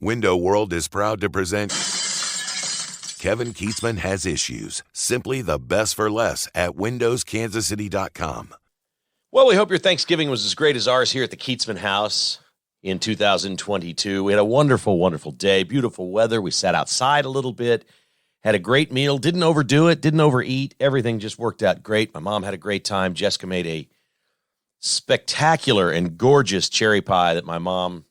Window World is proud to present Kevin Keatsman Has Issues. Simply the best for less at windowskansascity.com. Well, we hope your Thanksgiving was as great as ours here at the Keatsman House in 2022. We had a wonderful, wonderful day, beautiful weather. We sat outside a little bit, had a great meal, didn't overdo it, didn't overeat. Everything just worked out great. My mom had a great time. Jessica made a spectacular and gorgeous cherry pie that my mom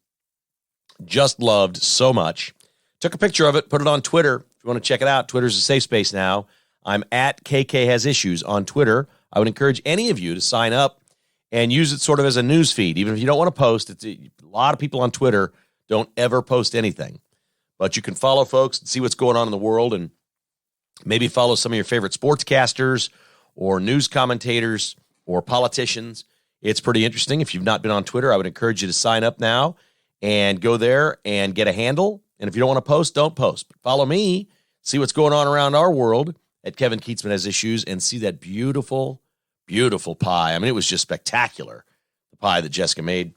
just loved so much. Took a picture of it, put it on Twitter. If you want to check it out, Twitter's a safe space now. I'm at KK Has Issues on Twitter. I would encourage any of you to sign up and use it sort of as a news feed. Even if you don't want to post, a lot of people on Twitter don't ever post anything. But you can follow folks and see what's going on in the world and maybe follow some of your favorite sportscasters or news commentators or politicians. It's pretty interesting. If you've not been on Twitter, I would encourage you to sign up now and go there and get a handle. And if you don't want to post, don't post. But follow me, see what's going on around our world at Kevin Keatsman Has Issues, and see that beautiful, beautiful pie. I mean, it was just spectacular, the pie that Jessica made.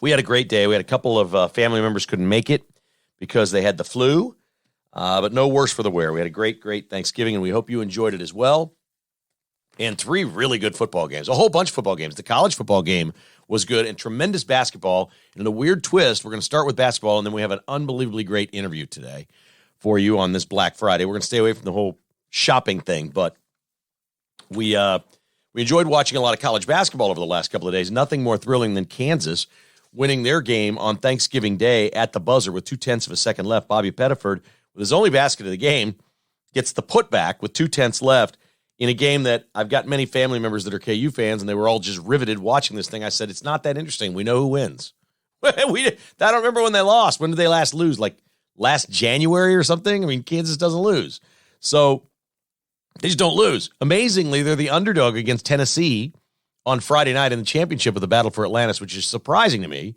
We had a great day. We had a couple of family members couldn't make it because they had the flu, but no worse for the wear. We had a great, great Thanksgiving, and we hope you enjoyed it as well. And 3 really good football games, a whole bunch of football games. The college football game was good and tremendous basketball. And in a weird twist, we're going to start with basketball, and then we have an unbelievably great interview today for you on this Black Friday. We're going to stay away from the whole shopping thing, but we enjoyed watching a lot of college basketball over the last couple of days. Nothing more thrilling than Kansas winning their game on Thanksgiving Day at the buzzer with 0.2 of a second left. Bobby Pettiford, with his only basket of the game, gets the putback with 0.2 left. In a game that I've got many family members that are KU fans, and they were all just riveted watching this thing. I said, it's not that interesting. We know who wins. I don't remember when they lost. When did they last lose? Like last January or something? I mean, Kansas doesn't lose. So they just don't lose. Amazingly, they're the underdog against Tennessee on Friday night in the championship of the Battle for Atlantis, which is surprising to me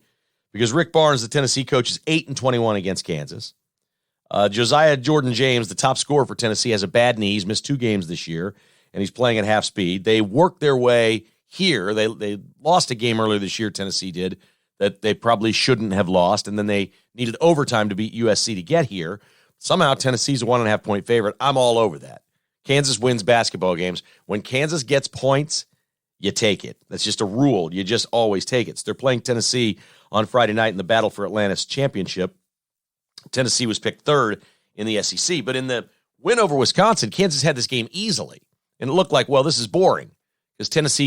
because Rick Barnes, the Tennessee coach, is 8-21 against Kansas. Josiah Jordan-James, the top scorer for Tennessee, has a bad knee. He's missed 2 games this year, and he's playing at half speed. They worked their way here. They lost a game earlier this year, Tennessee did, that they probably shouldn't have lost, and then they needed overtime to beat USC to get here. Somehow Tennessee's a 1.5-point favorite. I'm all over that. Kansas wins basketball games. When Kansas gets points, you take it. That's just a rule. You just always take it. So they're playing Tennessee on Friday night in the Battle for Atlantis championship. Tennessee was picked 3rd in the SEC. But in the win over Wisconsin, Kansas had this game easily. And it looked like, well, this is boring because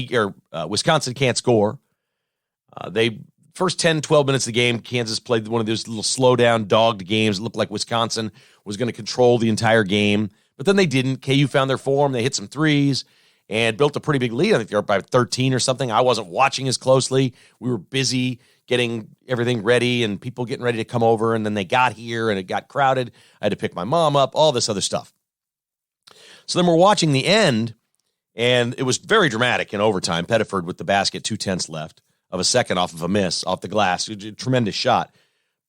Wisconsin can't score. First 10, 12 minutes of the game, Kansas played one of those little slow-down, dogged games. It looked like Wisconsin was going to control the entire game. But then they didn't. KU found their form. They hit some threes and built a pretty big lead. I think they were up by 13 or something. I wasn't watching as closely. We were busy getting everything ready and people getting ready to come over. And then they got here and it got crowded. I had to pick my mom up, all this other stuff. So then we're watching the end, and it was very dramatic in overtime. Pettiford with the basket, 0.2 left of a second off of a miss, off the glass. A tremendous shot.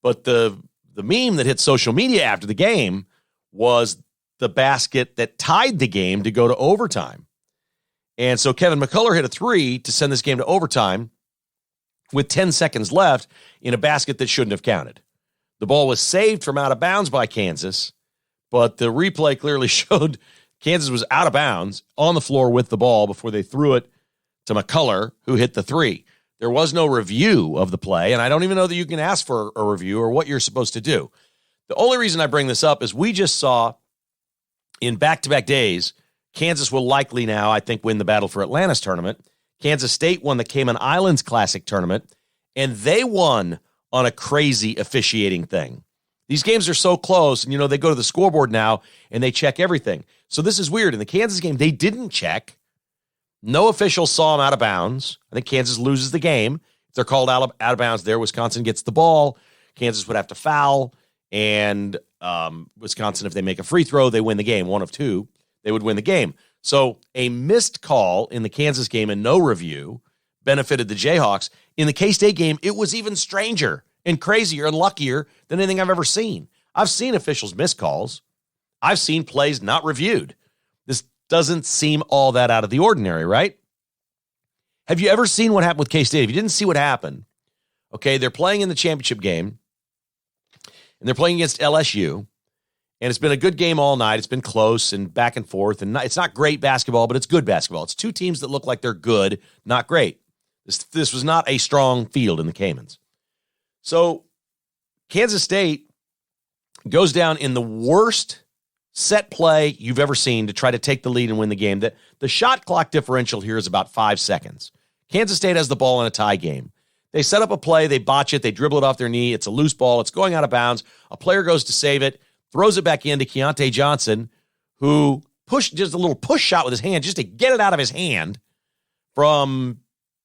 But the meme that hit social media after the game was the basket that tied the game to go to overtime. And so Kevin McCullough hit a 3 to send this game to overtime with 10 seconds left in a basket that shouldn't have counted. The ball was saved from out of bounds by Kansas, but the replay clearly showed Kansas was out of bounds on the floor with the ball before they threw it to McCullough, who hit the 3. There was no review of the play, and I don't even know that you can ask for a review or what you're supposed to do. The only reason I bring this up is we just saw in back-to-back days, Kansas will likely now, I think, win the Battle for Atlantis tournament. Kansas State won the Cayman Islands Classic tournament, and they won on a crazy officiating thing. These games are so close, and, they go to the scoreboard now, and they check everything. So this is weird. In the Kansas game, they didn't check. No official saw him out of bounds. I think Kansas loses the game. If they're called out of bounds there, Wisconsin gets the ball. Kansas would have to foul, and Wisconsin, if they make a free throw, they win the game. 1 of 2, they would win the game. So a missed call in the Kansas game and no review benefited the Jayhawks. In the K-State game, it was even stranger and crazier and luckier than anything I've ever seen. I've seen officials miss calls. I've seen plays not reviewed. This doesn't seem all that out of the ordinary, right? Have you ever seen what happened with K-State? If you didn't see what happened, okay, they're playing in the championship game, and they're playing against LSU. And it's been a good game all night. It's been close and back and forth. And it's not great basketball, but it's good basketball. It's two teams that look like they're good, not great. This was not a strong field in the Caymans. So Kansas State goes down in the worst set play you've ever seen to try to take the lead and win the game. The shot clock differential here is about 5 seconds. Kansas State has the ball in a tie game. They set up a play. They botch it. They dribble it off their knee. It's a loose ball. It's going out of bounds. A player goes to save it. Throws it back into Keontae Johnson, who pushed just a little push shot with his hand just to get it out of his hand from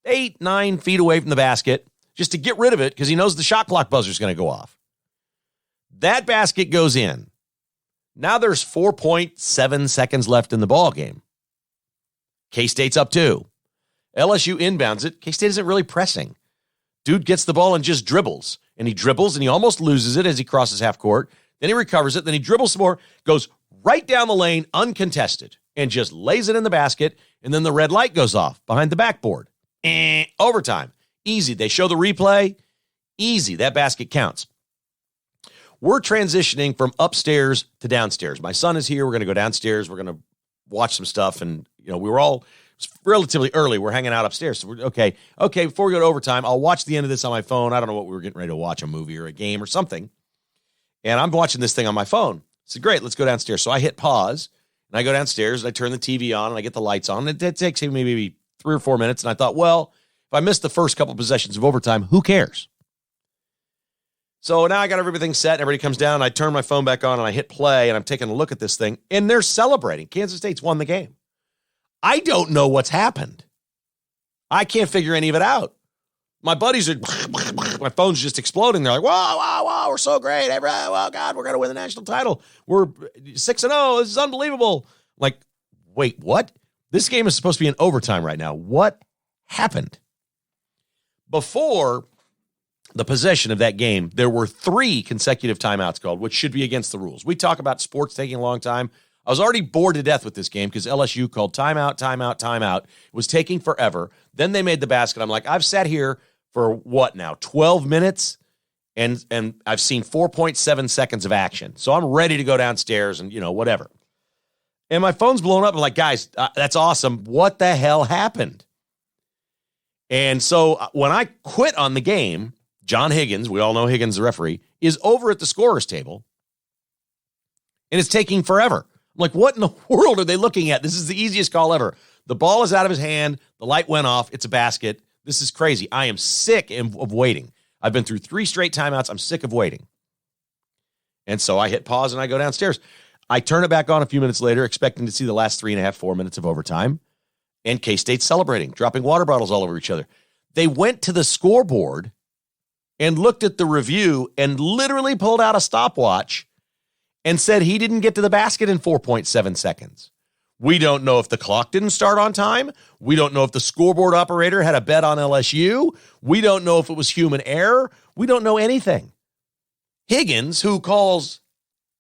8-9 feet away from the basket, just to get rid of it because he knows the shot clock buzzer is going to go off. That basket goes in. Now there's 4.7 seconds left in the ball game. K-State's up 2. LSU inbounds it. K-State isn't really pressing. Dude gets the ball and just dribbles. And he dribbles and he almost loses it as he crosses half court. Then he recovers it. Then he dribbles some more, goes right down the lane uncontested, and just lays it in the basket. And then the red light goes off behind the backboard. Overtime. Easy. They show the replay. Easy. That basket counts. We're transitioning from upstairs to downstairs. My son is here. We're going to go downstairs. We're going to watch some stuff. And, we were all relatively early. We're hanging out upstairs. So we're okay, before we go to overtime, I'll watch the end of this on my phone. I don't know what we were getting ready to watch, a movie or a game or something. And I'm watching this thing on my phone. So great, let's go downstairs. So I hit pause, and I go downstairs, and I turn the TV on, and I get the lights on. And it takes maybe 3 or 4 minutes. And I thought, well, if I missed the first couple possessions of overtime, who cares? So now I got everything set, and everybody comes down, and I turn my phone back on, and I hit play, and I'm taking a look at this thing, and they're celebrating. Kansas State's won the game. I don't know what's happened. I can't figure any of it out. My buddies are, my phone's just exploding. They're like, whoa, we're so great. Oh, God, we're going to win the national title. We're 6-0. This is unbelievable. Like, wait, what? This game is supposed to be in overtime right now. What happened? Before the possession of that game, there were 3 consecutive timeouts called, which should be against the rules. We talk about sports taking a long time. I was already bored to death with this game because LSU called timeout. It was taking forever. Then they made the basket. I'm like, I've sat here for what now, 12 minutes? And I've seen 4.7 seconds of action. So I'm ready to go downstairs and, whatever. And my phone's blown up. I'm like, guys, that's awesome. What the hell happened? And so when I quit on the game, John Higgins, we all know Higgins, the referee, is over at the scorer's table. And it's taking forever. I'm like, what in the world are they looking at? This is the easiest call ever. The ball is out of his hand. The light went off. It's a basket. This is crazy. I am sick of waiting. I've been through 3 straight timeouts. I'm sick of waiting. And so I hit pause and I go downstairs. I turn it back on a few minutes later, expecting to see the last 3.5, 4 minutes of overtime. And K-State's celebrating, dropping water bottles all over each other. They went to the scoreboard and looked at the review and literally pulled out a stopwatch and said he didn't get to the basket in 4.7 seconds. We don't know if the clock didn't start on time. We don't know if the scoreboard operator had a bet on LSU. We don't know if it was human error. We don't know anything. Higgins, who calls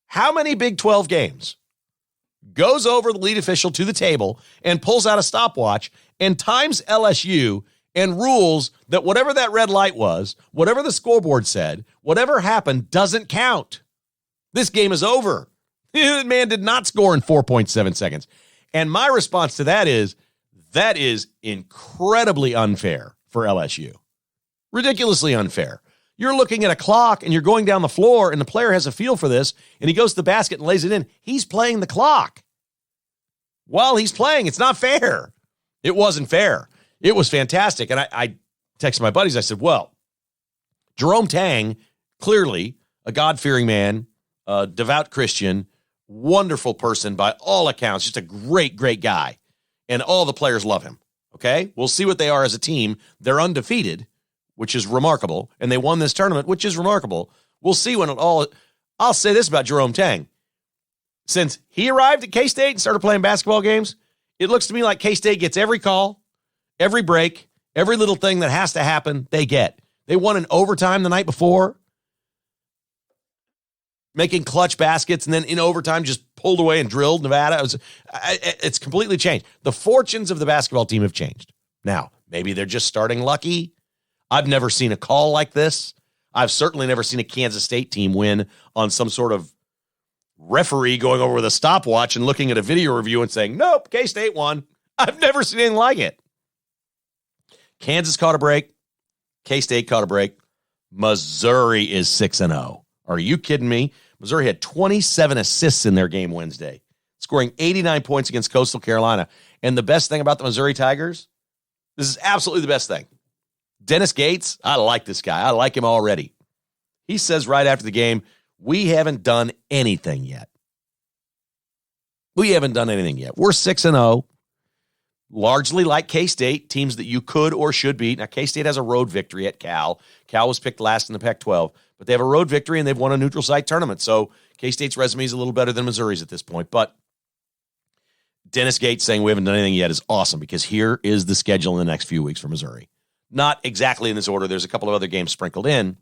how many Big 12 games, goes over the lead official to the table and pulls out a stopwatch and times LSU and rules that whatever that red light was, whatever the scoreboard said, whatever happened doesn't count. This game is over. The man did not score in 4.7 seconds. And my response to that is incredibly unfair for LSU. Ridiculously unfair. You're looking at a clock and you're going down the floor and the player has a feel for this and he goes to the basket and lays it in. He's playing the clock. While he's playing, it's not fair. It wasn't fair. It was fantastic. And I texted my buddies. I said, well, Jerome Tang, clearly a God-fearing man, a devout Christian, wonderful person by all accounts, just a great, great guy. And all the players love him. Okay? We'll see what they are as a team. They're undefeated, which is remarkable. And they won this tournament, which is remarkable. We'll see when it all... I'll say this about Jerome Tang. Since he arrived at K-State and started playing basketball games, it looks to me like K-State gets every call, every break, every little thing that has to happen, they get. They won in overtime the night before, making clutch baskets, and then in overtime just pulled away and drilled Nevada. It's completely changed. The fortunes of the basketball team have changed. Now, maybe they're just starting lucky. I've never seen a call like this. I've certainly never seen a Kansas State team win on some sort of referee going over with a stopwatch and looking at a video review and saying, nope, K-State won. I've never seen anything like it. Kansas caught a break. K-State caught a break. Missouri is 6-0. Are you kidding me? Missouri had 27 assists in their game Wednesday, scoring 89 points against Coastal Carolina. And the best thing about the Missouri Tigers, this is absolutely the best thing. Dennis Gates, I like this guy. I like him already. He says right after the game, we haven't done anything yet. We haven't done anything yet. We're 6-0, largely like K-State, teams that you could or should beat. Now, K-State has a road victory at Cal. Cal was picked last in the Pac-12, but they have a road victory and they've won a neutral site tournament. So K-State's resume is a little better than Missouri's at this point. But Dennis Gates saying we haven't done anything yet is awesome because here is the schedule in the next few weeks for Missouri. Not exactly in this order. There's a couple of other games sprinkled in.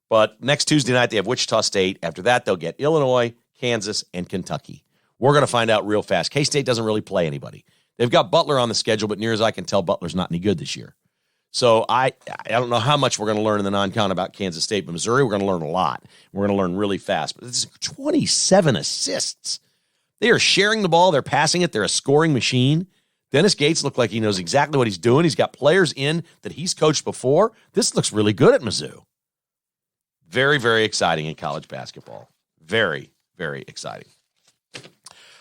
But next Tuesday night, they have Wichita State. After that, they'll get Illinois, Kansas, and Kentucky. We're going to find out real fast. K-State doesn't really play anybody. They've got Butler on the schedule, but near as I can tell, Butler's not any good this year. So I don't know how much we're going to learn in the non-con about Kansas State, but Missouri, we're going to learn a lot. We're going to learn really fast. But it's 27 assists. They are sharing the ball. They're passing it. They're a scoring machine. Dennis Gates looked like he knows exactly what he's doing. He's got players in that he's coached before. This looks really good at Mizzou. Very, very exciting in college basketball. Very, very exciting.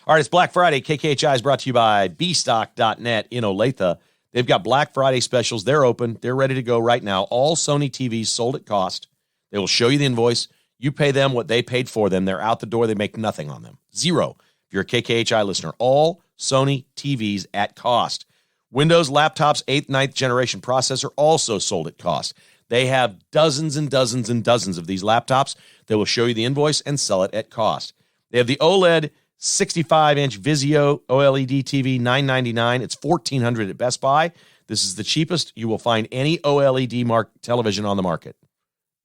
All right, it's Black Friday. KKHI is brought to you by bstock.net in Olathe. They've got Black Friday specials. They're open. They're ready to go right now. All Sony TVs sold at cost. They will show you the invoice. You pay them what they paid for them. They're out the door. They make nothing on them. Zero. If you're a KKHI listener, all Sony TVs at cost. Windows laptops, 8th, 9th generation processor, also sold at cost. They have dozens and dozens and dozens of these laptops. They will show you the invoice and sell it at cost. They have the OLED 65-inch Vizio OLED TV, $999. It's $1,400 at Best Buy. This is the cheapest you will find any OLED television on the market.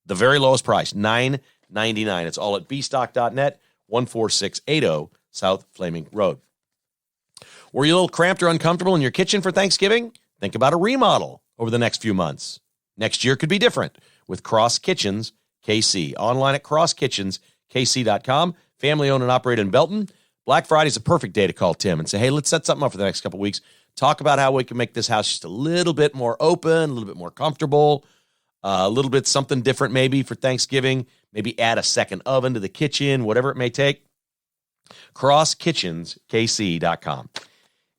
The very lowest price, $999. It's all at bstock.net, 14680 South Flaming Road. Were you a little cramped or uncomfortable in your kitchen for Thanksgiving? Think about a remodel over the next few months. Next year could be different with Cross Kitchens KC. Online at crosskitchenskc.com. Family owned and operated in Belton. Black Friday is a perfect day to call Tim and say, hey, let's set something up for the next couple of weeks. Talk about how we can make this house just a little bit more open, a little bit more comfortable, a little bit something different maybe for Thanksgiving. Maybe add a second oven to the kitchen, whatever it may take. crosskitchenskc.com.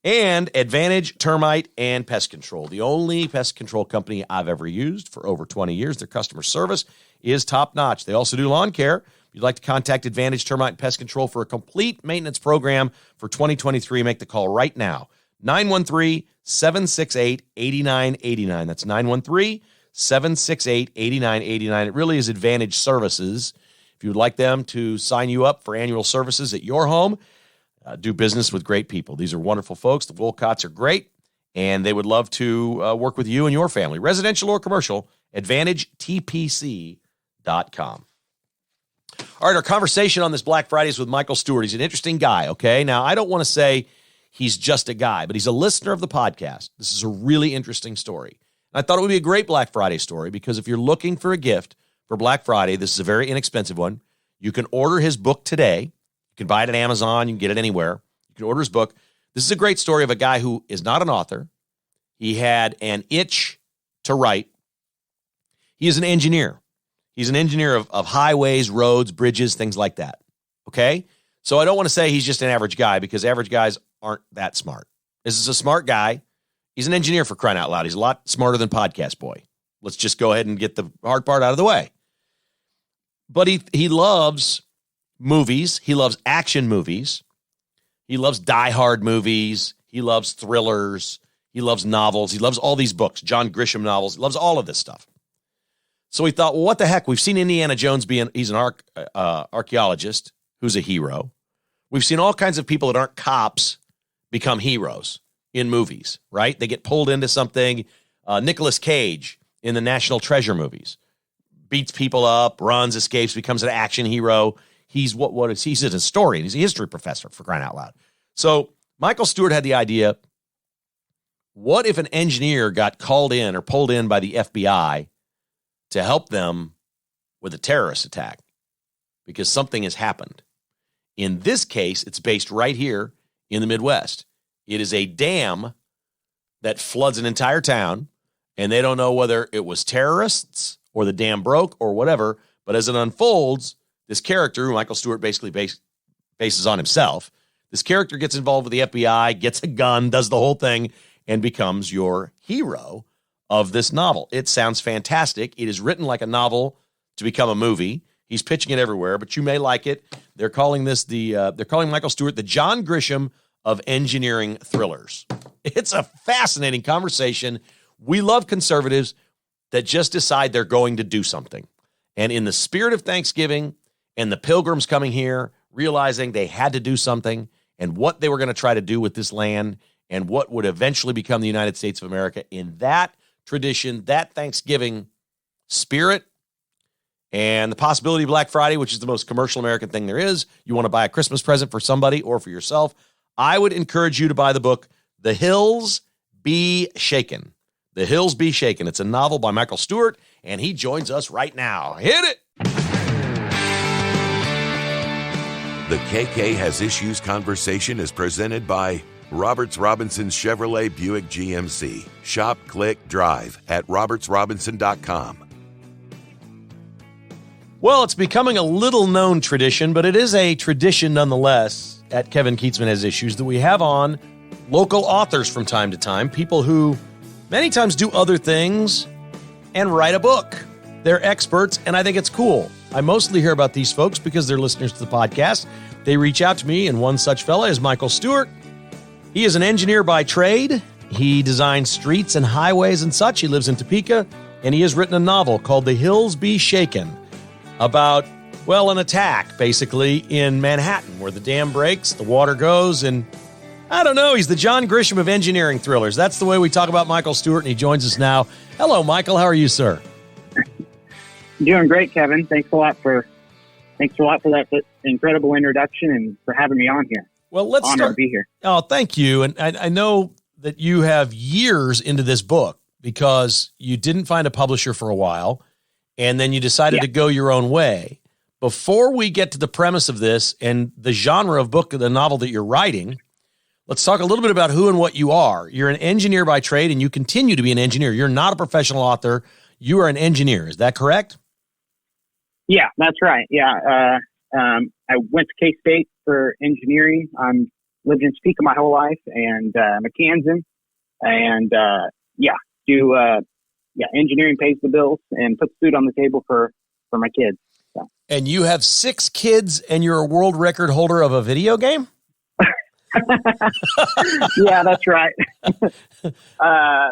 And Advantage Termite and Pest Control, the only pest control company I've ever used for over 20 years. Their customer service is top-notch. They also do lawn care. If you'd like to contact Advantage Termite and Pest Control for a complete maintenance program for 2023, make the call right now. 913-768-8989. That's 913-768-8989. It really is Advantage Services. If you would like them to sign you up for annual services at your home, do business with great people. These are wonderful folks. The Wolcotts are great, and they would love to work with you and your family, residential or commercial. AdvantageTPC.com. All right, our conversation on this Black Friday is with Michael Stewart. He's an interesting guy, okay? Now, I don't want to say he's just a guy, but he's a listener of the podcast. This is a really interesting story. And I thought it would be a great Black Friday story because if you're looking for a gift for Black Friday, this is a very inexpensive one. You can order his book today. You can buy it at Amazon. You can get it anywhere. You can order his book. This is a great story of a guy who is not an author. He had an itch to write. He is an engineer. He's an engineer of highways, roads, bridges, things like that. Okay? So I don't want to say he's just an average guy because average guys aren't that smart. This is a smart guy. He's an engineer for crying out loud. He's a lot smarter than Podcast Boy. Let's just go ahead and get the hard part out of the way. But he loves movies. He loves action movies. He loves die-hard movies. He loves thrillers. He loves novels. He loves all these books, John Grisham novels. He loves all of this stuff. So he thought, well, what the heck? We've seen Indiana Jones he's an archaeologist who's a hero. We've seen all kinds of people that aren't cops become heroes in movies, right? They get pulled into something. Nicolas Cage in the National Treasure movies beats people up, runs, escapes, becomes an action hero. He's he's a historian. He's a history professor, for crying out loud. So Michael Stewart had the idea, what if an engineer got called in or pulled in by the FBI to help them with a terrorist attack because something has happened. In this case, it's based right here in the Midwest. It is a dam that floods an entire town, and they don't know whether it was terrorists or the dam broke or whatever. But as it unfolds, this character, who Michael Stewart basically bases on himself, this character gets involved with the FBI, gets a gun, does the whole thing, and becomes your hero of this novel. It sounds fantastic. It is written like a novel to become a movie. He's pitching it everywhere, but you may like it. They're calling Michael Stewart the John Grisham of engineering thrillers. It's a fascinating conversation. We love conservatives that just decide they're going to do something. And in the spirit of Thanksgiving and the pilgrims coming here, realizing they had to do something and what they were going to try to do with this land and what would eventually become the United States of America, in that tradition, that Thanksgiving spirit, and the possibility of Black Friday, which is the most commercial American thing there is. You want to buy a Christmas present for somebody or for yourself. I would encourage you to buy the book, The Hills Be Shaken. The Hills Be Shaken. It's a novel by Michael Stewart, and he joins us right now. Hit it! The KK Has Issues conversation is presented by Roberts Robinson Chevrolet Buick GMC. Shop, click, drive at robertsrobinson.com. Well, it's becoming a little-known tradition, but it is a tradition nonetheless at Kevin Keatsman Has Issues that we have on local authors from time to time, people who many times do other things and write a book. They're experts, and I think it's cool. I mostly hear about these folks because they're listeners to the podcast. They reach out to me, and one such fella is Michael Stewart. He is an engineer by trade. He designs streets and highways and such. He lives in Topeka, and he has written a novel called The Hills Be Shaken, about, well, an attack, basically, in Manhattan, where the dam breaks, the water goes, and I don't know, he's the John Grisham of engineering thrillers. That's the way we talk about Michael Stewart, and he joins us now. Hello, Michael. How are you, sir? Doing great, Kevin. Thanks a lot for that incredible introduction and for having me on here. Well, let's Honored start. to be here. Oh, thank you. And I know that you have years into this book because you didn't find a publisher for a while, and then you decided to go your own way. Before we get to the premise of this and the genre of book, the novel that you're writing, let's talk a little bit about who and what you are. You're an engineer by trade, and you continue to be an engineer. You're not a professional author. You are an engineer. Is that correct? Yeah, that's right. Yeah. I went to K-State for engineering. Lived in Topeka my whole life, and I'm a Kansan. And engineering pays the bills and puts food on the table for my kids. So. And you have 6 kids, and you're a world record holder of a video game? Yeah, that's right. I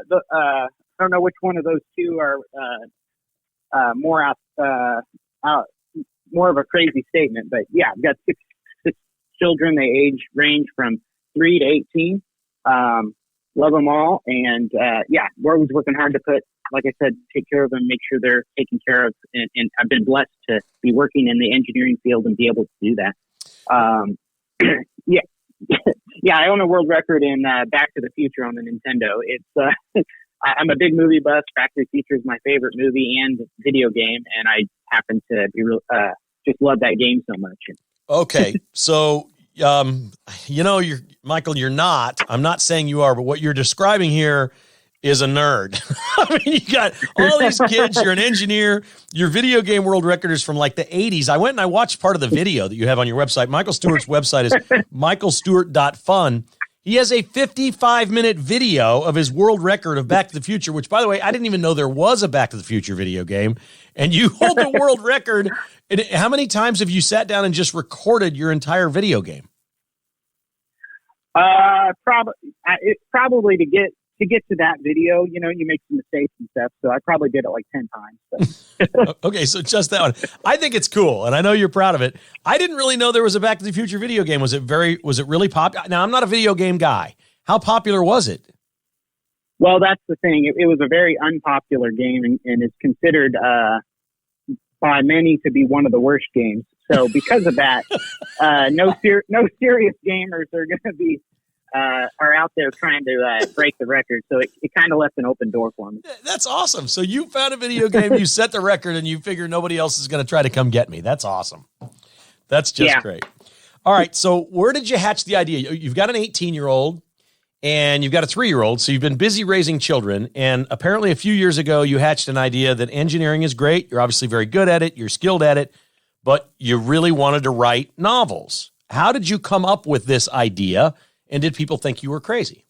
don't know which one of those two are more of a crazy statement, but yeah, I've got six children. They range from 3 to 18. Love them all, and we're always working hard to like I said, take care of them, make sure they're taken care of, and I've been blessed to be working in the engineering field and be able to do that. I own a world record in Back to the Future on the Nintendo. It's I'm a big movie buff. Back to the Future is my favorite movie and video game, and I happen to be just love that game so much. Okay, so you're Michael. You're not. I'm not saying you are, but what you're describing here is a nerd. I mean, you got all these kids. You're an engineer. Your video game world record is from like the 80s. I went and I watched part of the video that you have on your website. Michael Stewart's website is michaelstewart.fun. He has a 55-minute video of his world record of Back to the Future, which, by the way, I didn't even know there was a Back to the Future video game. And you hold the world record. And how many times have you sat down and just recorded your entire video game? Probably to get to that video, you make some mistakes and stuff. So I probably did it like 10 times. So. Okay, so just that one. I think it's cool, and I know you're proud of it. I didn't really know there was a Back to the Future video game. Was it really popular? Now, I'm not a video game guy. How popular was it? Well, that's the thing. It was a very unpopular game, and is considered by many to be one of the worst games. So because of that, no serious gamers are going to be are out there trying to break the record. So it kind of left an open door for me. That's awesome. So you found a video game, you set the record, and you figure nobody else is going to try to come get me. That's awesome. That's just great. All right. So where did you hatch the idea? You've got an 18-year-old and you've got a 3-year-old. So you've been busy raising children. And apparently a few years ago, you hatched an idea that engineering is great. You're obviously very good at it. You're skilled at it, but you really wanted to write novels. How did you come up with this idea? And did people think you were crazy?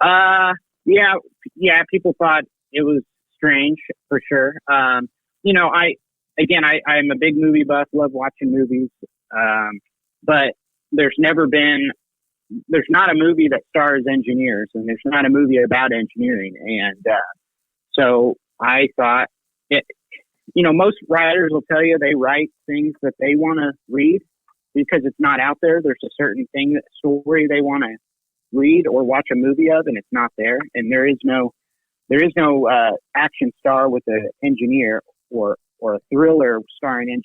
Yeah. People thought it was strange for sure. I'm a big movie buff, love watching movies. But there's not a movie that stars engineers, and there's not a movie about engineering. And, so I thought most writers will tell you they write things that they want to read because it's not out there. There's a certain story they want to read or watch a movie of, and it's not there. And there is no action star with an engineer or a thriller starring,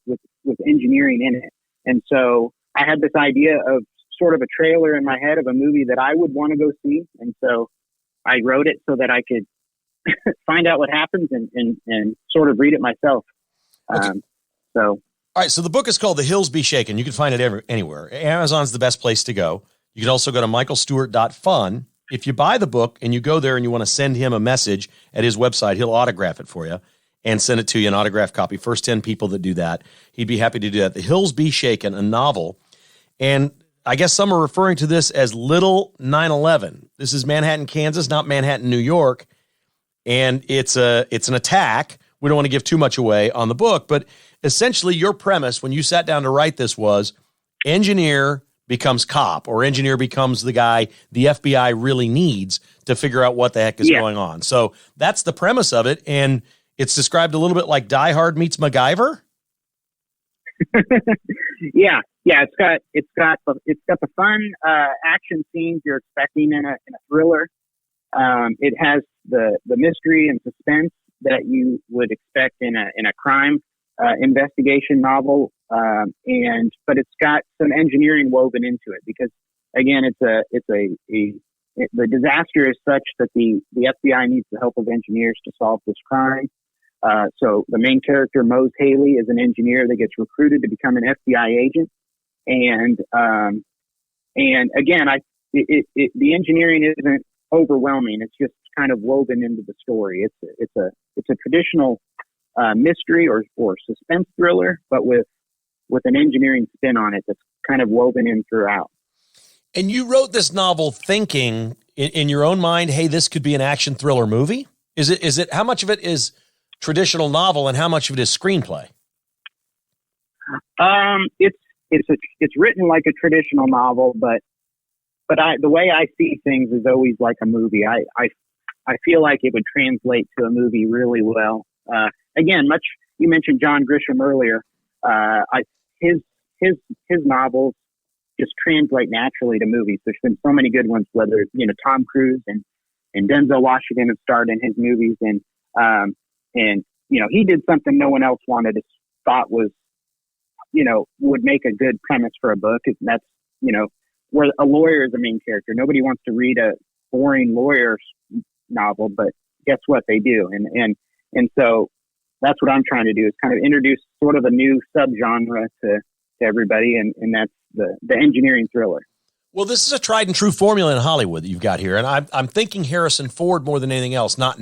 with engineering in it. And so I had this idea of sort of a trailer in my head of a movie that I would want to go see. And so I wrote it so that I could find out what happens and sort of read it myself. Okay. All right, so the book is called The Hills Be Shaken. You can find it anywhere. Amazon's the best place to go. You can also go to michaelstewart.fun. If you buy the book and you go there and you want to send him a message at his website, he'll autograph it for you and send it to you, an autographed copy. First 10 people that do that, he'd be happy to do that. The Hills Be Shaken, a novel. And I guess some are referring to this as Little 9/11. This is Manhattan, Kansas, not Manhattan, New York. And it's an attack. We don't want to give too much away on the book, but essentially your premise when you sat down to write this was engineer becomes cop, or engineer becomes the guy the FBI really needs to figure out what the heck is going on. So that's the premise of it. And it's described a little bit like Die Hard meets MacGyver. Yeah. It's got the fun action scenes you're expecting in a thriller. It has the mystery and suspense that you would expect in a crime investigation novel, but it's got some engineering woven into it because again, the disaster is such that the FBI needs the help of engineers to solve this crime. So the main character, Mose Haley, is an engineer that gets recruited to become an FBI agent, and again, the engineering isn't overwhelming. It's just kind of woven into the story. It's a traditional mystery or suspense thriller, but with an engineering spin on it that's kind of woven in throughout. And you wrote this novel thinking in your own mind, hey, this could be an action thriller movie? Is it how much of it is traditional novel and how much of it is screenplay? It's written like a traditional novel, but the way I see things is always like a movie. I feel like it would translate to a movie really well. Again, you mentioned John Grisham earlier. His novels just translate naturally to movies. There's been so many good ones, whether Tom Cruise and Denzel Washington have starred in his movies, and he did something no one else thought was would make a good premise for a book. And that's where a lawyer is the main character. Nobody wants to read a boring lawyer's novel, but guess what, they do. And so that's what I'm trying to do, is kind of introduce sort of a new subgenre to everybody, and that's the engineering thriller. Well, this is a tried and true formula in Hollywood that you've got here. And I'm thinking Harrison Ford more than anything else, not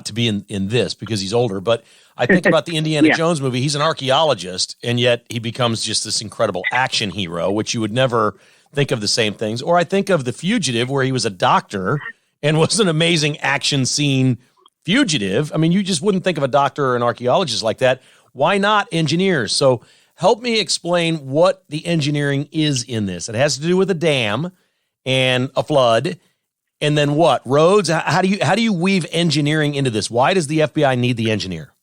to be in this because he's older, but I think about the Indiana Jones movie. He's an archaeologist, and yet he becomes just this incredible action hero, which you would never think of the same things. Or I think of The Fugitive, where he was a doctor and was an amazing action scene fugitive. I mean, you just wouldn't think of a doctor or an archaeologist like that. Why not engineers? So help me explain what the engineering is in this. It has to do with a dam and a flood, and then what? Roads? How do you weave engineering into this? Why does the FBI need the engineer?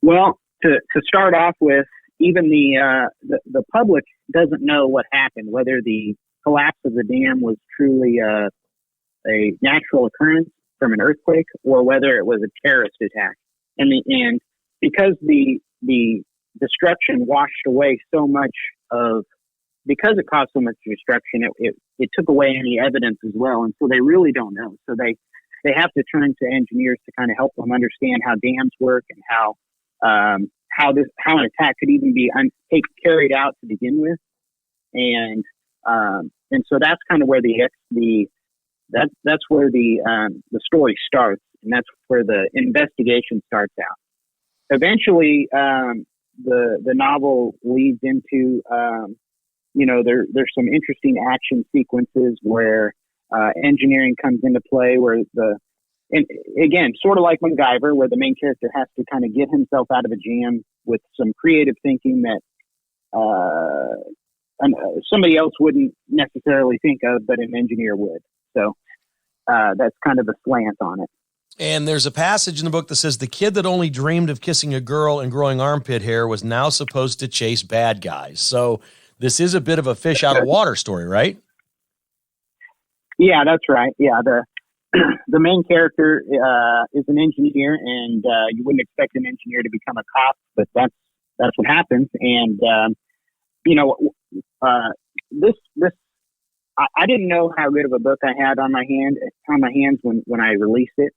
Well, to start off with, even the public doesn't know what happened, whether the collapse of the dam was truly a natural occurrence from an earthquake or whether it was a terrorist attack. And because the destruction washed away so much of because it caused so much destruction, it took away any evidence as well. And so they really don't know. So they have to turn to engineers to kind of help them understand how dams work and how an attack could even be carried out to begin with. And so that's kind of where that's where the story starts, and that's where the investigation starts out. Eventually, the novel leads into there's some interesting action sequences where engineering comes into play, and again, sort of like MacGyver, where the main character has to kind of get himself out of a jam with some creative thinking that somebody else wouldn't necessarily think of, but an engineer would. So that's kind of the slant on it. And there's a passage in the book that says the kid that only dreamed of kissing a girl and growing armpit hair was now supposed to chase bad guys. So this is a bit of a fish out of water story, right? Yeah, that's right. Yeah, the main character is an engineer, and you wouldn't expect an engineer to become a cop, but that's what happens. And this I didn't know how good of a book I had on my hands when I released it.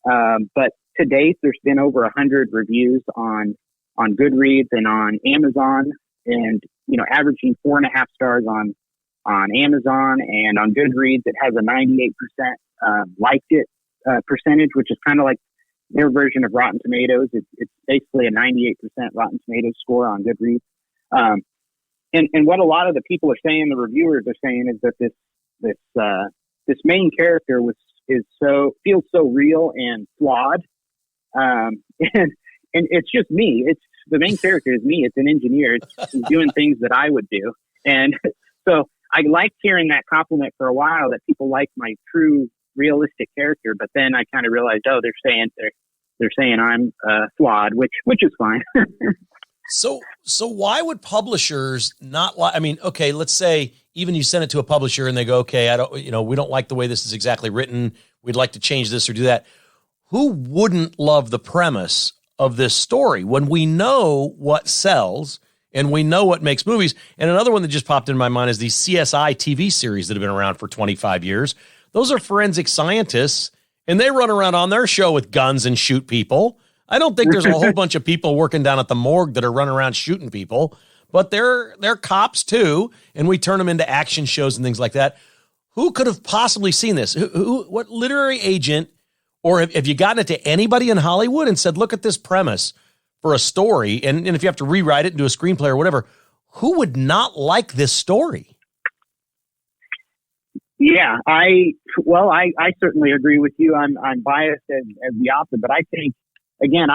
But to date, there's been over 100 reviews on Goodreads and on Amazon, and averaging 4.5 stars on Amazon, and on Goodreads it has a 98% liked it percentage, which is kind of like their version of Rotten Tomatoes. It's basically a 98% Rotten Tomatoes score on Goodreads. And what a lot of the people are saying, the reviewers are saying, is that this main character feels so real and flawed. And it's just me. It's the main character is me. It's an engineer. He's doing things that I would do. And so I liked hearing that compliment for a while, that people like my true realistic character. But then I kind of realized, they're saying I'm flawed, which is fine. So why would publishers not like? I mean, okay, let's say even you send it to a publisher and they go, okay, we don't like the way this is exactly written. We'd like to change this or do that. Who wouldn't love the premise of this story when we know what sells and we know what makes movies? And another one that just popped in my mind is these CSI TV series that have been around for 25 years. Those are forensic scientists, and they run around on their show with guns and shoot people. I don't think there's a whole bunch of people working down at the morgue that are running around shooting people, but they're cops too, and we turn them into action shows and things like that. Who could have possibly seen this? What literary agent, or have you gotten it to anybody in Hollywood and said, look at this premise for a story, and if you have to rewrite it and do a screenplay or whatever, who would not like this story? Yeah, I certainly agree with you. I'm biased as the author, but I think, again,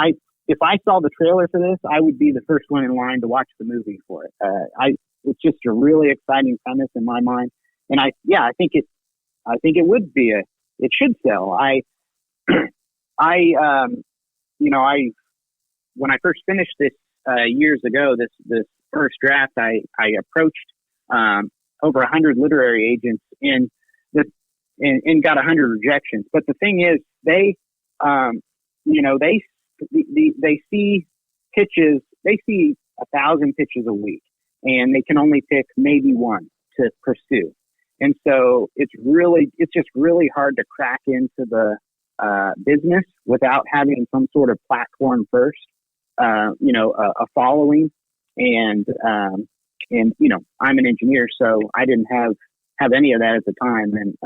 if I saw the trailer for this, I would be the first one in line to watch the movie for it. It's just a really exciting premise in my mind, and I think it would be it should sell. When I first finished this years ago, this first draft, I approached over 100 literary agents and got 100 rejections. But the thing is, they see pitches. They see 1,000 pitches a week, and they can only pick maybe one to pursue. And so it's just really hard to crack into the business without having some sort of platform first, a following. And I'm an engineer, so I didn't have any of that at the time. And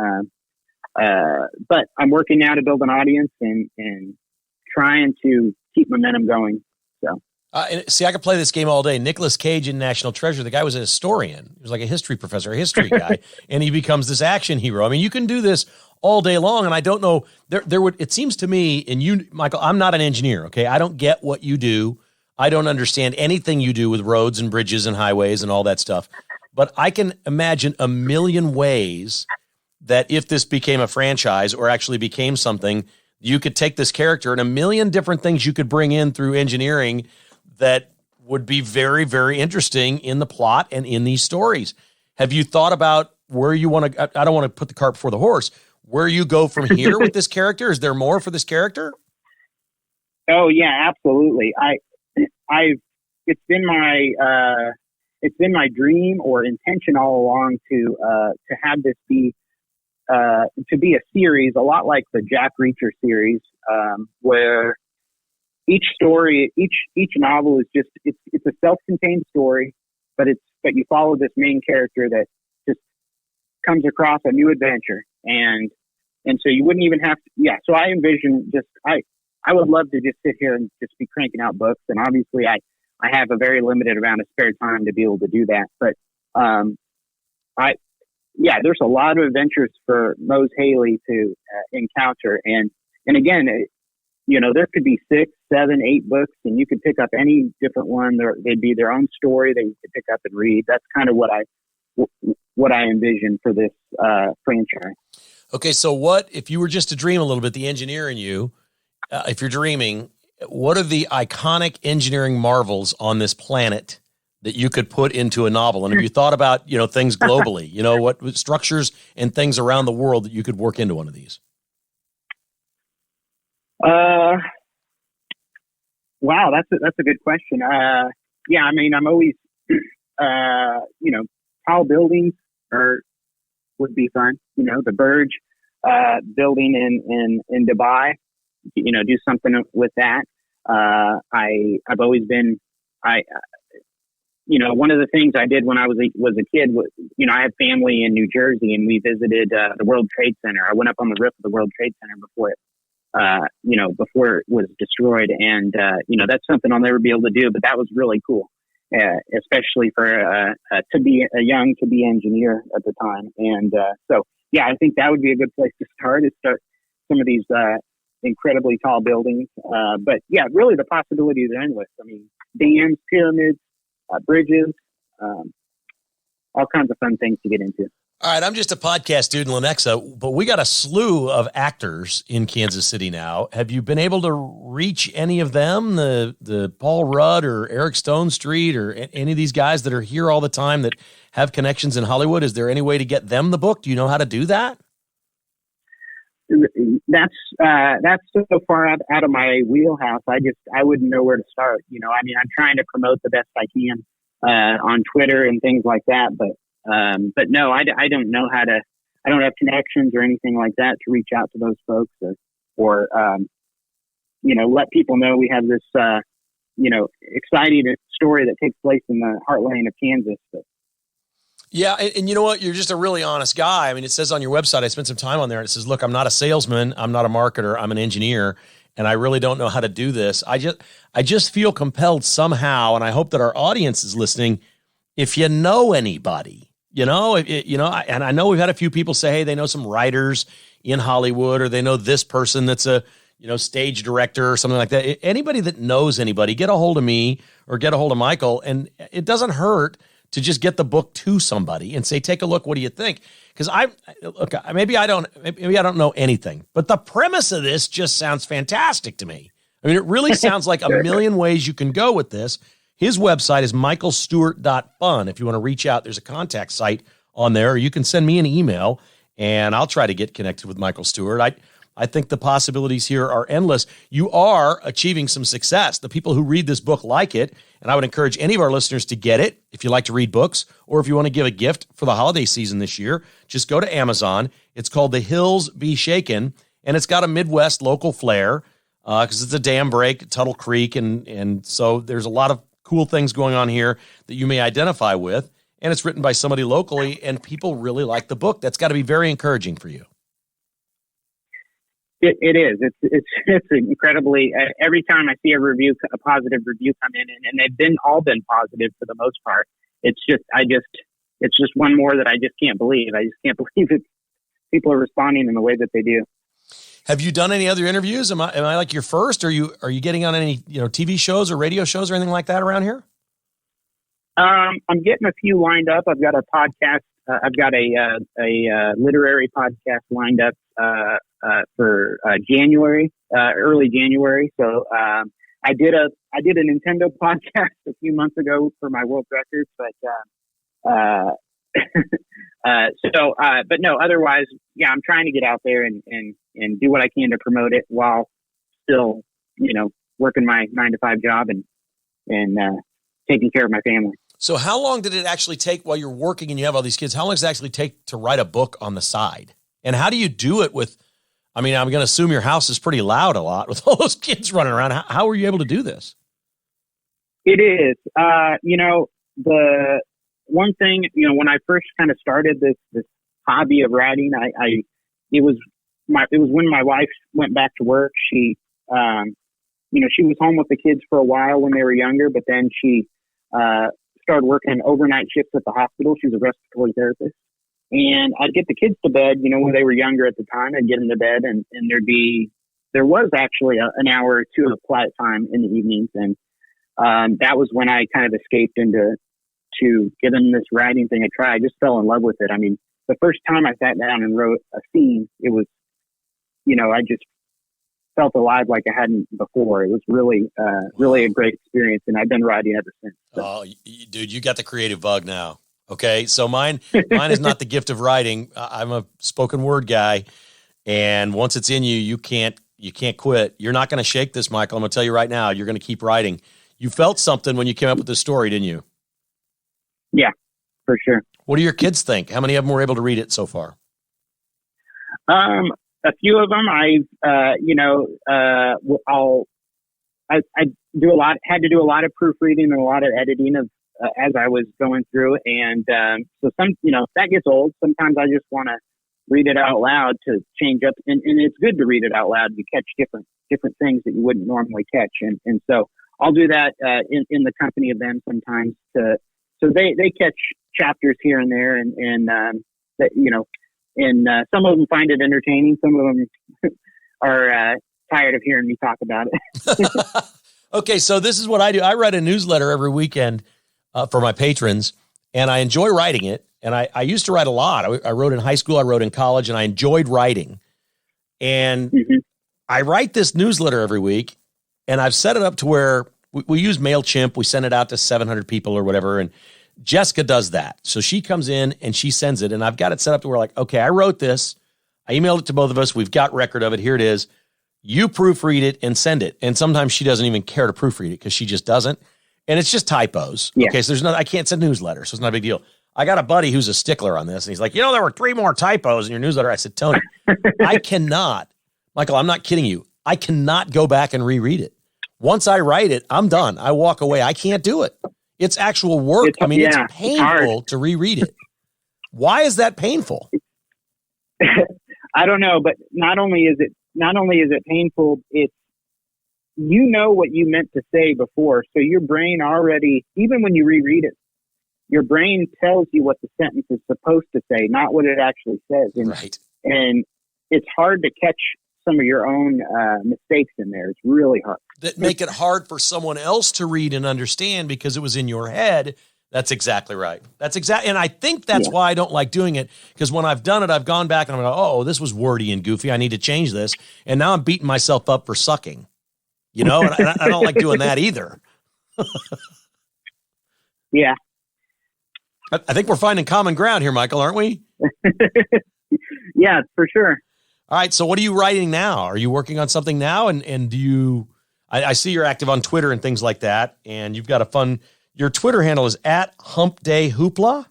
but I'm working now to build an audience and trying to keep momentum going. So, see, I could play this game all day. Nicolas Cage in National Treasure, the guy was a historian. He was like a history professor, a history guy, and he becomes this action hero. I mean, you can do this all day long, and I don't know. It seems to me, and you, Michael, I'm not an engineer, okay? I don't get what you do. I don't understand anything you do with roads and bridges and highways and all that stuff. But I can imagine a million ways that if this became a franchise or actually became something, you could take this character and a million different things you could bring in through engineering that would be very, very interesting in the plot and in these stories. Have you thought about where you want to, I don't want to put the cart before the horse, where you go from here with this character? Is there more for this character? Oh yeah, absolutely. It's been my, it's been my dream or intention all along to have this be to be a series, a lot like the Jack Reacher series, where each story, each novel is just it's a self-contained story, but you follow this main character that just comes across a new adventure, and so you wouldn't even have to. Yeah, so I envision I would love to just sit here and just be cranking out books, and obviously I have a very limited amount of spare time to be able to do that, but there's a lot of adventures for Mose Haley to encounter, and again, there could be 6, 7, 8 books, and you could pick up any different one. They'd be their own story that you could pick up and read. That's kind of what I envision for this franchise. Okay, so what if you were just to dream a little bit? The engineer in you, if you're dreaming, what are the iconic engineering marvels on this planet that you could put into a novel? And have you thought about things globally? What structures and things around the world that you could work into one of these? Wow, that's a good question. I'm always, tall buildings would be fun. The Burj building in Dubai. Do something with that. I've always been one of the things I did when I was a kid was, I had family in New Jersey, and we visited the World Trade Center. I went up on the roof of the World Trade Center before it was destroyed. And, that's something I'll never be able to do, but that was really cool, especially for to be a young engineer at the time. And I think that would be a good place to start some of these incredibly tall buildings. But yeah, really the possibilities are endless. I mean, dams, pyramids, bridges, all kinds of fun things to get into. All right, I'm just a podcast dude in Lenexa, but we got a slew of actors in Kansas City now. Have you been able to reach any of them, the Paul Rudd or Eric Stone Street or any of these guys that are here all the time that have connections in Hollywood? Is there any way to get them the book? Do you know how to do that? That's so far out of my wheelhouse. I wouldn't know where to start. I'm trying to promote the best I can on Twitter and things like that, but no, I don't know how to. I don't have connections or anything like that to reach out to those folks or let people know we have this exciting story that takes place in the heartland of Kansas. But, yeah, and you know what? You're just a really honest guy. I mean, it says on your website, I spent some time on there, and it says, look, I'm not a salesman, I'm not a marketer, I'm an engineer, and I really don't know how to do this. I just feel compelled somehow, and I hope that our audience is listening, if you know anybody, and I know we've had a few people say, hey, they know some writers in Hollywood, or they know this person that's a stage director or something like that. Anybody that knows anybody, get a hold of me or get a hold of Michael, and it doesn't hurt to just get the book to somebody and say, take a look. What do you think? Because maybe I don't know anything, but the premise of this just sounds fantastic to me. I mean, it really sounds like a million ways you can go with this. His website is michaelstewart.fun. If you want to reach out, there's a contact site on there, or you can send me an email and I'll try to get connected with Michael Stewart. I think the possibilities here are endless. You are achieving some success. The people who read this book like it, and I would encourage any of our listeners to get it if you like to read books, or if you want to give a gift for the holiday season this year, just go to Amazon. It's called The Hills Be Shaken, and it's got a Midwest local flair because it's a dam break, Tuttle Creek, and so there's a lot of cool things going on here that you may identify with, and it's written by somebody locally, and people really like the book. That's got to be very encouraging for you. It is. It's incredibly. Every time I see a positive review come in, and they've all been positive for the most part. It's just one more that I just can't believe. I just can't believe it. People are responding in the way that they do. Have you done any other interviews? Am I like your first? Are you getting on any TV shows or radio shows or anything like that around here? I'm getting a few lined up. I've got a podcast. I've got a literary podcast lined up for January, early January. So I did a Nintendo podcast a few months ago for my world records, but no. Otherwise, yeah, I'm trying to get out there and do what I can to promote it while still, working my 9-to-5 job and taking care of my family. So how long did it actually take while you're working and you have all these kids? How long does it actually take to write a book on the side? And how do you do it with, I mean, I'm going to assume your house is pretty loud a lot with all those kids running around. How were you able to do this? It is. The one thing, when I first kind of started this hobby of writing, it was when my wife went back to work. She, she was home with the kids for a while when they were younger, but then she started working overnight shifts at the hospital. She was a respiratory therapist. And I'd get the kids to bed, when they were younger at the time. I'd get them to bed, and there was actually an hour or two of quiet time in the evenings. And that was when I kind of escaped into getting this writing thing a try. I just fell in love with it. I mean, the first time I sat down and wrote a scene, it was, I just felt alive like I hadn't before. It was really a great experience, and I've been writing ever since. So. Oh, dude, you got the creative bug now. Okay, so mine is not the gift of writing. I'm a spoken word guy, and once it's in you, you can't quit. You're not going to shake this, Michael. I'm going to tell you right now. You're going to keep writing. You felt something when you came up with this story, didn't you? Yeah, for sure. What do your kids think? How many of them were able to read it so far? A few of them, I had to do a lot of proofreading and a lot of editing of as I was going through, and so some, that gets old. Sometimes I just want to read it out loud to change up, and it's good to read it out loud. You catch different things that you wouldn't normally catch, and so I'll do that in the company of them sometimes. So they catch chapters here and there, and that and some of them find it entertaining. Some of them are tired of hearing me talk about it. Okay, so this is what I do. I write a newsletter every weekend for my patrons, and I enjoy writing it. And I used to write a lot. I wrote in high school, I wrote in college, and I enjoyed writing. And I write this newsletter every week, and I've set it up to where we use MailChimp. We send it out to 700 people or whatever, and Jessica does that. So she comes in and she sends it, and I've got it set up to where, like, okay, I wrote this. I emailed it to both of us. We've got record of it. Here it is. You proofread it and send it. And sometimes she doesn't even care to proofread it because she just doesn't. And it's just typos. Yeah. Okay, so I can't send newsletters, so it's not a big deal. I got a buddy who's a stickler on this, and he's like, there were 3 more typos in your newsletter. I said, Tony, I cannot, Michael, I'm not kidding you. I cannot go back and reread it. Once I write it, I'm done. I walk away. I can't do it. It's actual work. It's painful to reread it. Why is that painful? I don't know, but not only is it painful, it's, what you meant to say before. So your brain already, even when you reread it, your brain tells you what the sentence is supposed to say, not what it actually says. And, right. And it's hard to catch some of your own mistakes in there. It's really hard. That make it hard for someone else to read and understand because it was in your head. That's exactly right. And I think that's why I don't like doing it, because when I've done it, I've gone back and I'm like, oh, this was wordy and goofy. I need to change this. And now I'm beating myself up for sucking, and I don't like doing that either. Yeah. I think we're finding common ground here, Michael, aren't we? Yeah, for sure. All right. So what are you writing now? Are you working on something now? And do you, I see you're active on Twitter and things like that. And you've got your Twitter handle is @HumpDayHoopla.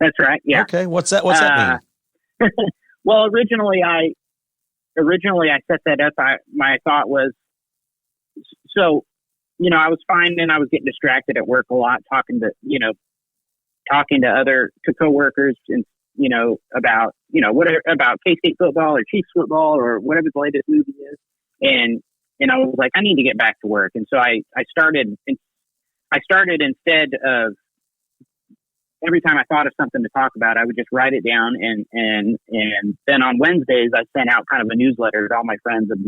That's right. Yeah. Okay. What's that mean? Well, originally I set that up. My thought was, so, I was finding I was getting distracted at work a lot, talking to coworkers and, about K-State football or Chiefs football or whatever the latest movie is. And I was like, I need to get back to work. And so I started instead of every time I thought of something to talk about, I would just write it down. And then on Wednesdays, I sent out kind of a newsletter to all my friends of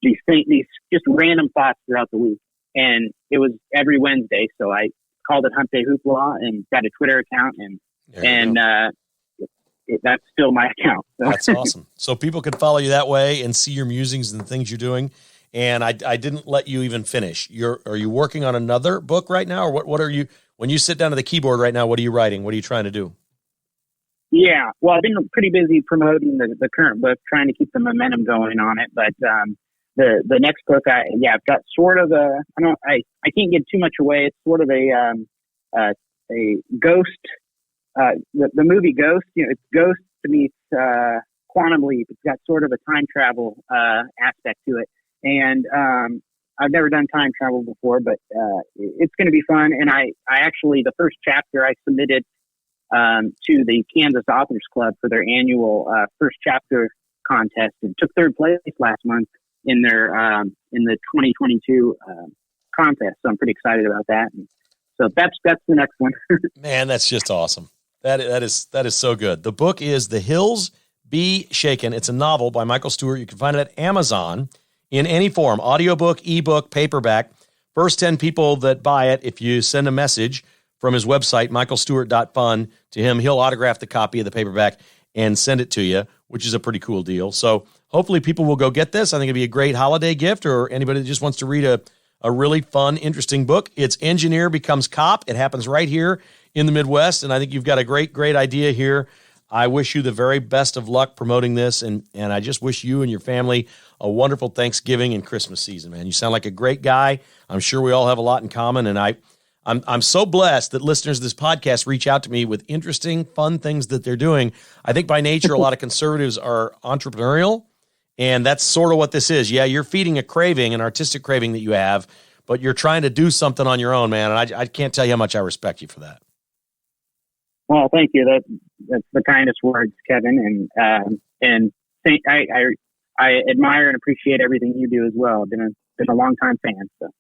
these just random thoughts throughout the week. And it was every Wednesday. So I called it Hump Day Hoopla and got a Twitter account, that's still my account. So. That's awesome. So people can follow you that way and see your musings and the things you're doing. And I didn't let you even finish. Are you working on another book right now? Or what are you, when you sit down to the keyboard right now, what are you writing? What are you trying to do? Yeah, well, I've been pretty busy promoting the current book, trying to keep the momentum going on it. But the next book, I've got sort of I can't give too much away. It's sort of a a ghost. The movie Ghost, it's Ghost meets Quantum Leap. It's got sort of a time travel aspect to it, and I've never done time travel before, but it's going to be fun. And I actually, the first chapter I submitted to the Kansas Authors Club for their annual first chapter contest and took third place last month in their in the 2022 contest. So I'm pretty excited about that. And so that's the next one. Man, that's just awesome. That is so good. The book is The Hills Be Shaken. It's a novel by Michael Stewart. You can find it at Amazon in any form, audiobook, ebook, paperback. First 10 people that buy it, if you send a message from his website, michaelstewart.fun, to him, he'll autograph the copy of the paperback and send it to you, which is a pretty cool deal. So hopefully people will go get this. I think it'd be a great holiday gift, or anybody that just wants to read a really fun, interesting book. It's Engineer Becomes Cop. It happens right here in the Midwest, and I think you've got a great idea here. I wish you the very best of luck promoting this, and I just wish you and your family a wonderful Thanksgiving and Christmas season, man. You sound like a great guy. I'm sure we all have a lot in common, and I'm so blessed that listeners of this podcast reach out to me with interesting, fun things that they're doing. I think by nature, a lot of conservatives are entrepreneurial, and that's sort of what this is. Yeah, you're feeding a craving, an artistic craving that you have, but you're trying to do something on your own, man, and I can't tell you how much I respect you for that. Well, thank you. That's the kindest words, Kevin, and I admire and appreciate everything you do as well. I've been a long time fan. So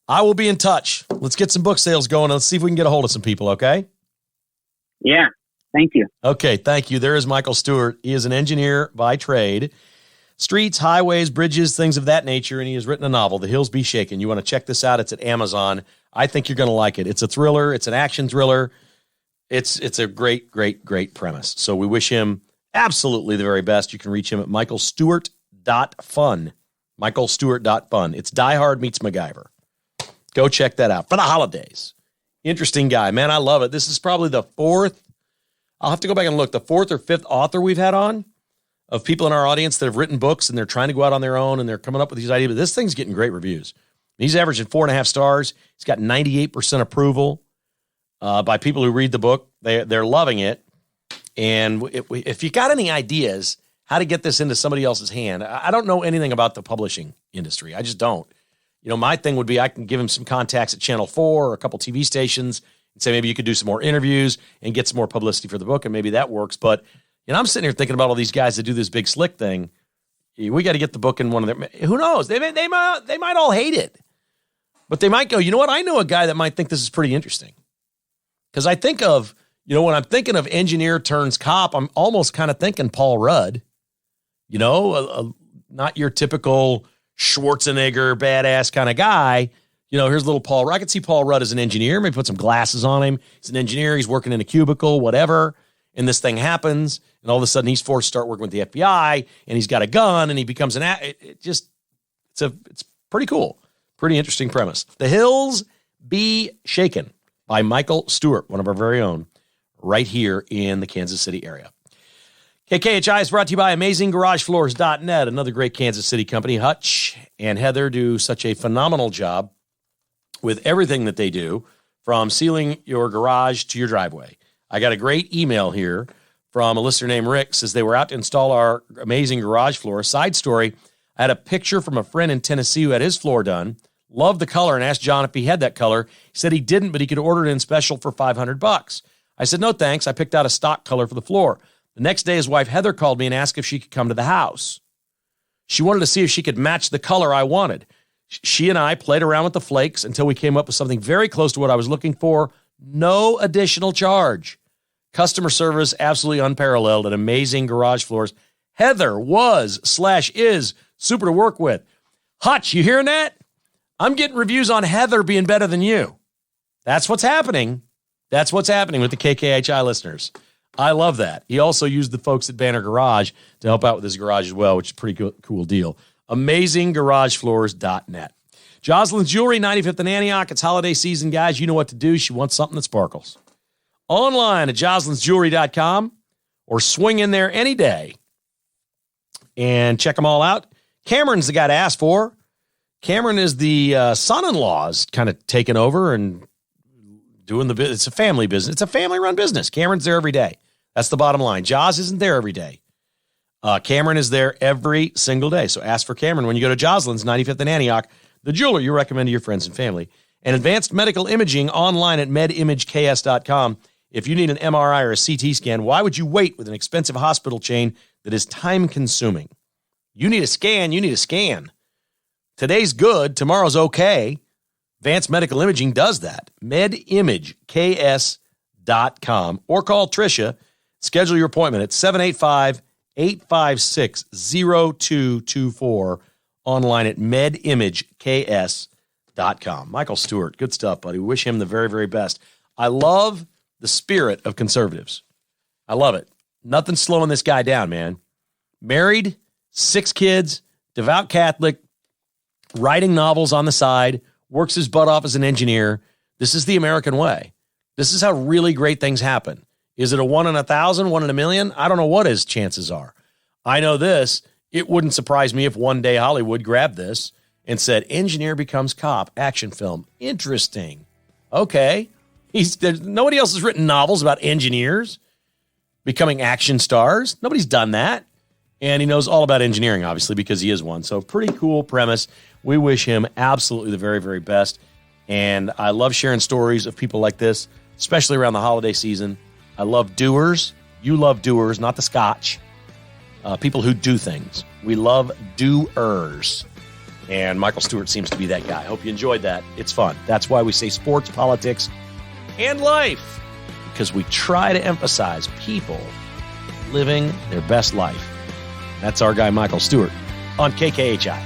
I will be in touch. Let's get some book sales going. Let's see if we can get a hold of some people. Okay. Yeah. Thank you. Okay. Thank you. There is Michael Stewart. He is an engineer by trade. Streets, highways, bridges, things of that nature, and he has written a novel, The Hills Be Shaken. You want to check this out? It's at Amazon. I think you're going to like it. It's a thriller. It's an action thriller. It's a great premise. So we wish him absolutely the very best. You can reach him at michaelstewart.fun. michaelstewart.fun. It's Die Hard meets MacGyver. Go check that out for the holidays. Interesting guy. Man, I love it. This is probably the fourth, I'll have to go back and look, the fourth or fifth author we've had on of people in our audience that have written books and they're trying to go out on their own and they're coming up with these ideas. But this thing's getting great reviews. He's averaging 4.5 stars. He's got 98% approval by people who read the book. They're loving it. And if you got any ideas how to get this into somebody else's hand, I don't know anything about the publishing industry. I just don't. My thing would be I can give him some contacts at Channel 4 or a couple TV stations and say maybe you could do some more interviews and get some more publicity for the book, and maybe that works. But I'm sitting here thinking about all these guys that do this big slick thing. We got to get the book in one of their. Who knows? They might all hate it, but they might go, you know what? I know a guy that might think this is pretty interesting. Because I think of, when I'm thinking of engineer turns cop, I'm almost kind of thinking Paul Rudd. Not your typical Schwarzenegger badass kind of guy. Here's little Paul Rudd. I could see Paul Rudd as an engineer. Maybe put some glasses on him. He's an engineer. He's working in a cubicle, whatever. And this thing happens, and all of a sudden he's forced to start working with the FBI, and he's got a gun, and he becomes it's pretty cool. Pretty interesting premise. The Hills Be Shaken by Michael Stewart, one of our very own, right here in the Kansas City area. KKHI is brought to you by AmazingGarageFloors.net, another great Kansas City company. Hutch and Heather do such a phenomenal job with everything that they do, from sealing your garage to your driveway. I got a great email here from a listener named Rick. Says they were out to install our amazing garage floor. Side story, I had a picture from a friend in Tennessee who had his floor done. Loved the color and asked John if he had that color. He said he didn't, but he could order it in special for $500. I said, no, thanks. I picked out a stock color for the floor. The next day, his wife Heather called me and asked if she could come to the house. She wanted to see if she could match the color I wanted. She and I played around with the flakes until we came up with something very close to what I was looking for. No additional charge. Customer service absolutely unparalleled at Amazing Garage Floors. Heather was/is super to work with. Hutch, you hearing that? I'm getting reviews on Heather being better than you. That's what's happening. That's what's happening with the KKHI listeners. I love that. He also used the folks at Banner Garage to help out with his garage as well, which is a pretty cool deal. AmazingGarageFloors.net. Jocelyn's Jewelry, 95th and Antioch. It's holiday season, guys. You know what to do. She wants something that sparkles. Online at jocelynsjewelry.com, or swing in there any day and check them all out. Cameron's the guy to ask for. Cameron is the son-in-law's kind of taken over and doing it's a family business. It's a family-run business. Cameron's there every day. That's the bottom line. Jaws isn't there every day. Cameron is there every single day. So ask for Cameron when you go to Joslin's, 95th and Antioch, the jeweler you recommend to your friends and family. And advanced medical imaging online at medimageks.com. If you need an MRI or a CT scan, why would you wait with an expensive hospital chain that is time-consuming? You need a scan. Today's good. Tomorrow's okay. Advanced medical imaging does that. medimageks.com. Or call Tricia. Schedule your appointment at 785-856-0224. Online at medimageks.com. Michael Stewart, good stuff, buddy. We wish him the very, very best. I love the spirit of conservatives. I love it. Nothing's slowing this guy down, man. Married, 6 kids, devout Catholic, writing novels on the side, works his butt off as an engineer. This is the American way. This is how really great things happen. Is it a 1 in 1,000, 1 in a million? I don't know what his chances are. I know this. It wouldn't surprise me if one day Hollywood grabbed this and said, engineer becomes cop, action film. Interesting. Okay. Nobody else has written novels about engineers becoming action stars. Nobody's done that. And he knows all about engineering, obviously, because he is one. So pretty cool premise. We wish him absolutely the very, very best. And I love sharing stories of people like this, especially around the holiday season. I love doers. You love doers, not the scotch. People who do things. We love doers. And Michael Stewart seems to be that guy. I hope you enjoyed that. It's fun. That's why we say sports, politics, and life. Because we try to emphasize people living their best life. That's our guy, Michael Stewart, on KKHI.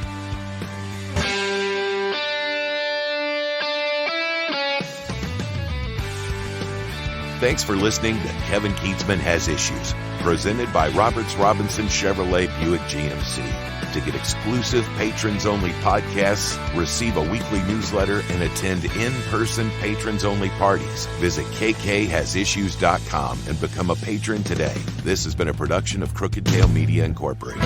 Thanks for listening to Kevin Keatsman Has Issues, presented by Roberts Robinson Chevrolet Buick GMC. To get exclusive patrons-only podcasts, receive a weekly newsletter, and attend in-person patrons-only parties, visit KKHasIssues.com and become a patron today. This has been a production of Crooked Tail Media Incorporated.